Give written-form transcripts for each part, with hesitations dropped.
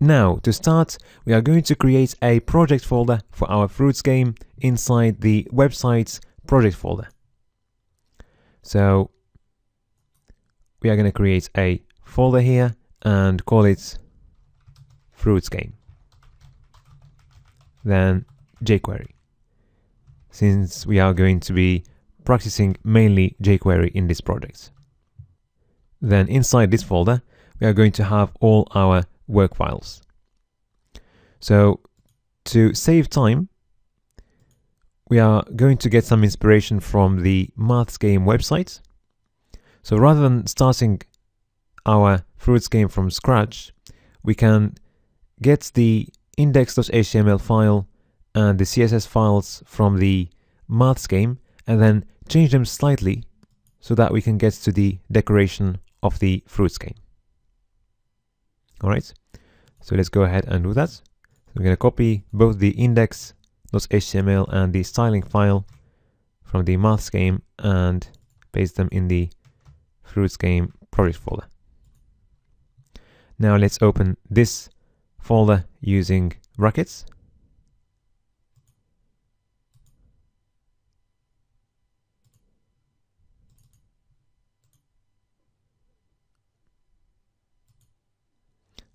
Now, to start, we are going to create a project folder for our Fruits game inside the website's project folder. So we are going to create a folder here and call it Fruits game. Then jQuery, since we are going to be practicing mainly jQuery in this project. Then inside this folder, we are going to have all our work files. So to save time, we are going to get some inspiration from the Maths game website. So rather than starting our Fruits game from scratch, we can get the index.html file and the CSS files from the Maths game and then change them slightly so that we can get to the decoration of the Fruits game. Alright, so let's go ahead and do that. So we're going to copy both the index.html and the styling file from the Maths game and paste them in the Fruits game project folder. Now let's open this folder using brackets.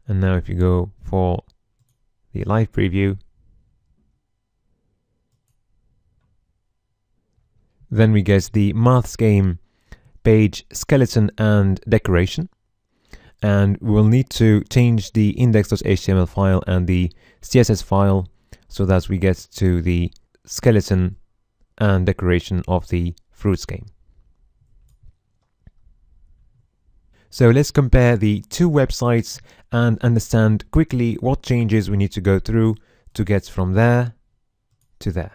And now if you go for the live preview, then we get the Maths game page skeleton and decoration. And we will need to change the index.html file and the CSS file so that we get to the skeleton and decoration of the Fruits game. So let's compare the two websites and understand quickly what changes we need to go through to get from there to there.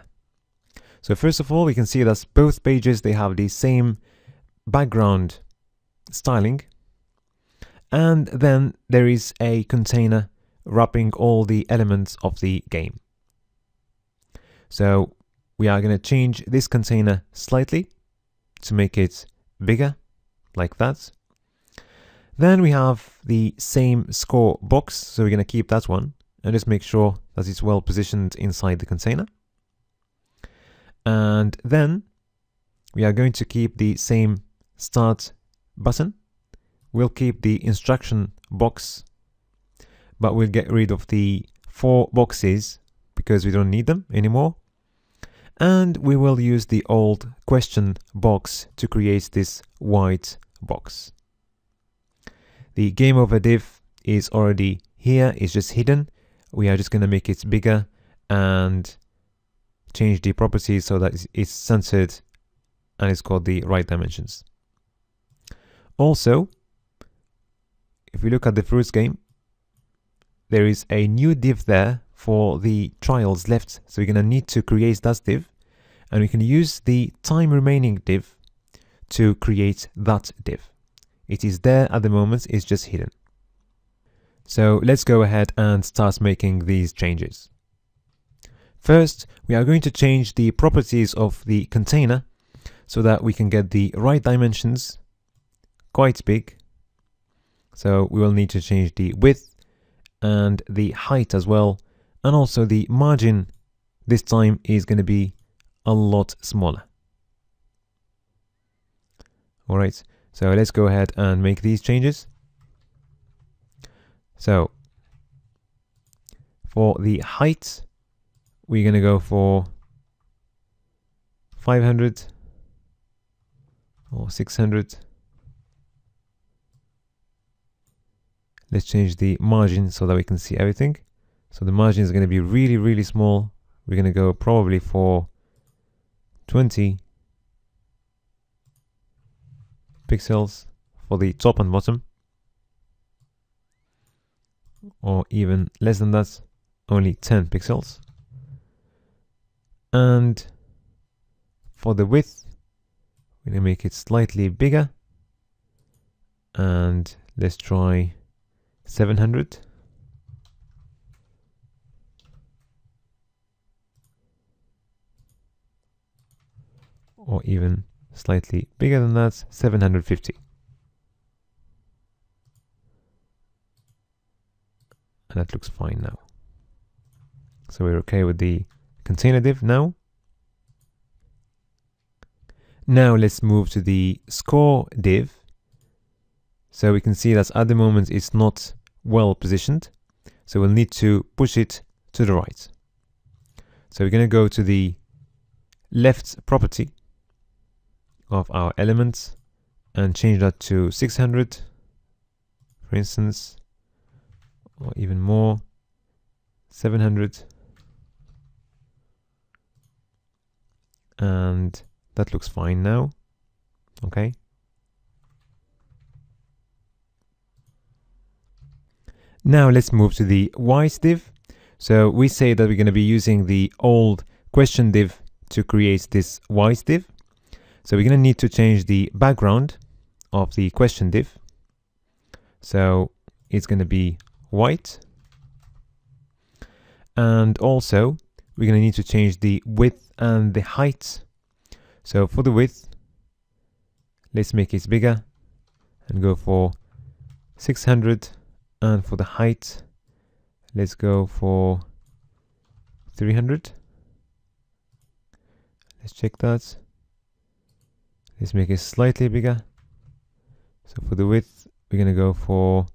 So first of all, we can see that both pages, they have the same background styling. And then there is a container wrapping all the elements of the game. So we are going to change this container slightly to make it bigger, like that. Then we have the same score box, so we're going to keep that one and just make sure that it's well positioned inside the container. And then we are going to keep the same start button. We'll keep the instruction box, but we'll get rid of the 4 boxes because we don't need them anymore. And we will use the old question box to create this white box. The game over div is already here, it's just hidden. We are just going to make it bigger and change the properties so that it's centered and it's got the right dimensions. Also, if we look at the Fruits game, there is a new div there for the trials left. So we're going to need to create that div, and we can use the time remaining div to create that div. It is there at the moment, it's just hidden. So let's go ahead and start making these changes. First, we are going to change the properties of the container so that we can get the right dimensions, quite big. So we will need to change the width and the height as well. And also the margin this time is going to be a lot smaller. All right, so let's go ahead and make these changes. So for the height, we're going to go for 500 or 600. Let's change the margin so that we can see everything. So the margin is going to be really, really small. We're going to go probably for 20 pixels for the top and bottom, or even less than that, only 10 pixels. And for the width, we're going to make it slightly bigger, and let's try 700. Or even slightly bigger than that, 750. and that looks fine now. So we're okay with the container div now. Now let's move to the score div. So we can see that at the moment it's not well positioned. So we'll need to push it to the right. So we're going to go to the left property of our elements and change that to 600, for instance, or even more, 700. And that looks fine now. Okay. Now let's move to the wise div. So we say that we're going to be using the old question div to create this wise div. So we're going to need to change the background of the question div. So it's going to be white. And also we're going to need to change the width and the height. So for the width, let's make it bigger and go for 600. And for the height, let's go for 300. Let's check that. Let's make it slightly bigger. So for the width, we're going to go for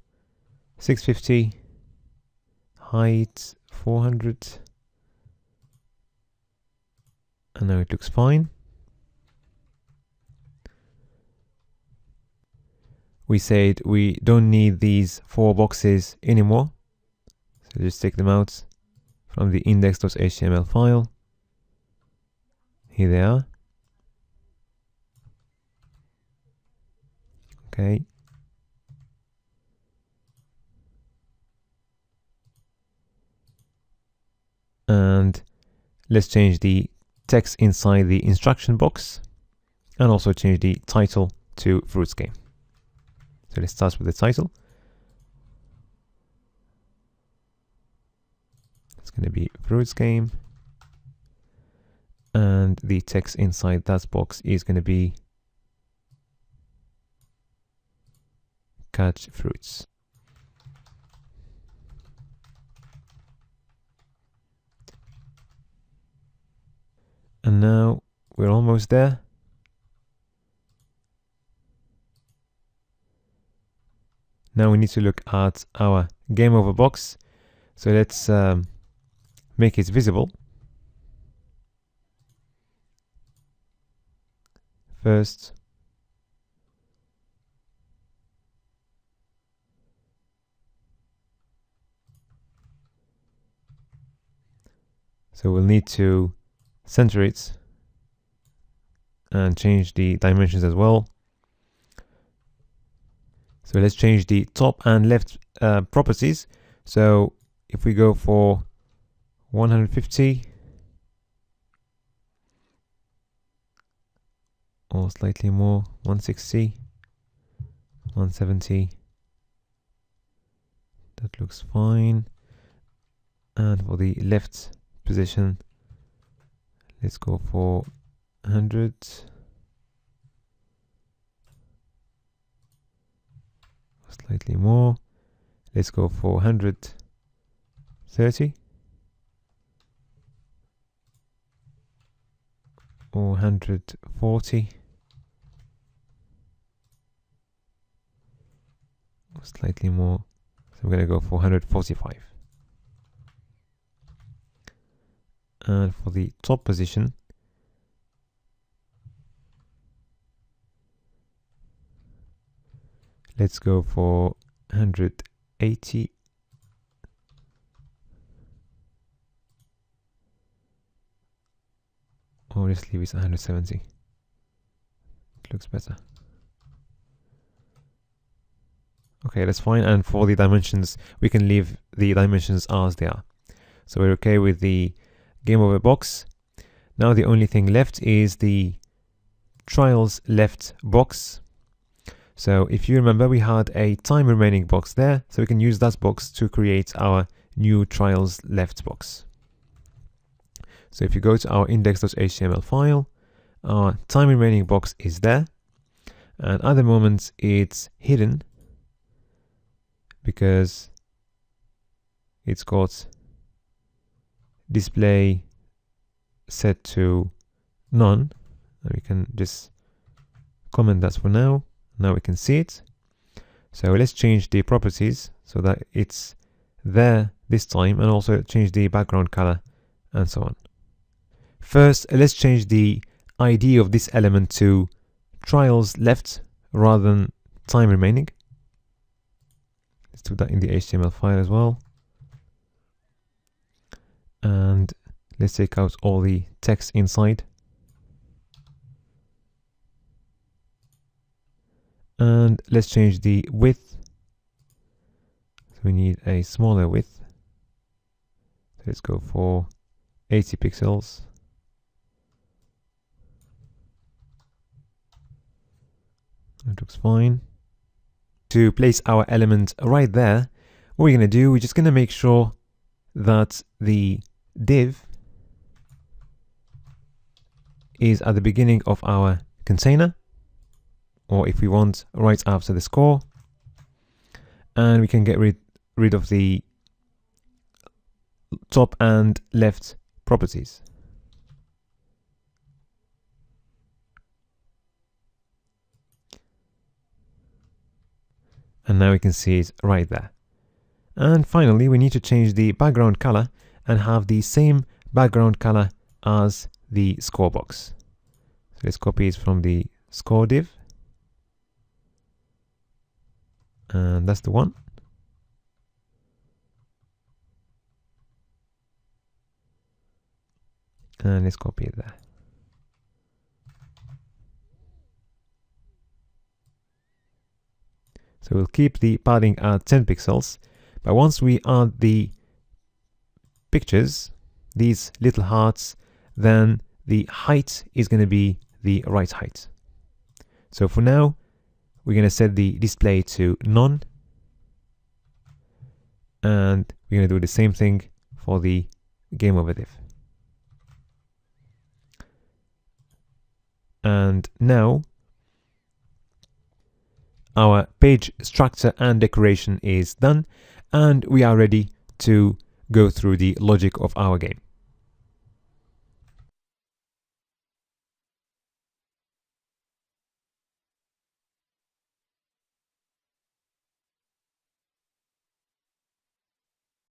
650. Height 400. And now it looks fine. We said we don't need these 4 boxes anymore. So just take them out from the index.html file. Here they are. Okay. And let's change the text inside the instruction box and also change the title to Fruits Game. So let's start with the title. It's going to be Fruits Game. And the text inside that box is going to be Catch Fruits. And now we're almost there. Now we need to look at our game over box. So let's make it visible. First, so we'll need to center it and change the dimensions as well. So let's change the top and left properties. So if we go for 150 or slightly more, 160, 170, that looks fine. And for the left position, let's go for 100. Slightly more. Let's go for 130 or 140 or slightly more. So we're going to go for 145. And for the top position, let's go for 180. Or just leave it at 170. It looks better. Okay, that's fine. And for the dimensions, we can leave the dimensions as they are. So we're okay with the game over box. Now the only thing left is the trials left box. So if you remember, we had a time remaining box there, so we can use that box to create our new trials left box. So if you go to our index.html file, our time remaining box is there, and at the moment it's hidden because it's got display set to none, and we can just comment that for now. Now we can see it. So let's change the properties so that it's there this time, and also change the background color and so on. First, let's change the ID of this element to trials left rather than time remaining. Let's do that in the HTML file as well. And let's take out all the text inside. And let's change the width. So we need a smaller width. So let's go for 80 pixels. That looks fine. To place our element right there, what we're going to do, we're just going to make sure that the div is at the beginning of our container, or if we want, right after the score. And we can get rid of the top and left properties. And now we can see it right there. And finally, we need to change the background color and have the same background color as the score box. So let's copy it from the score div. And that's the one. And let's copy it there. So we'll keep the padding at 10 pixels, but once we add the pictures, these little hearts, then the height is going to be the right height. So for now, we're going to set the display to none, and we're going to do the same thing for the game over div. And now our page structure and decoration is done, and we are ready to go through the logic of our game.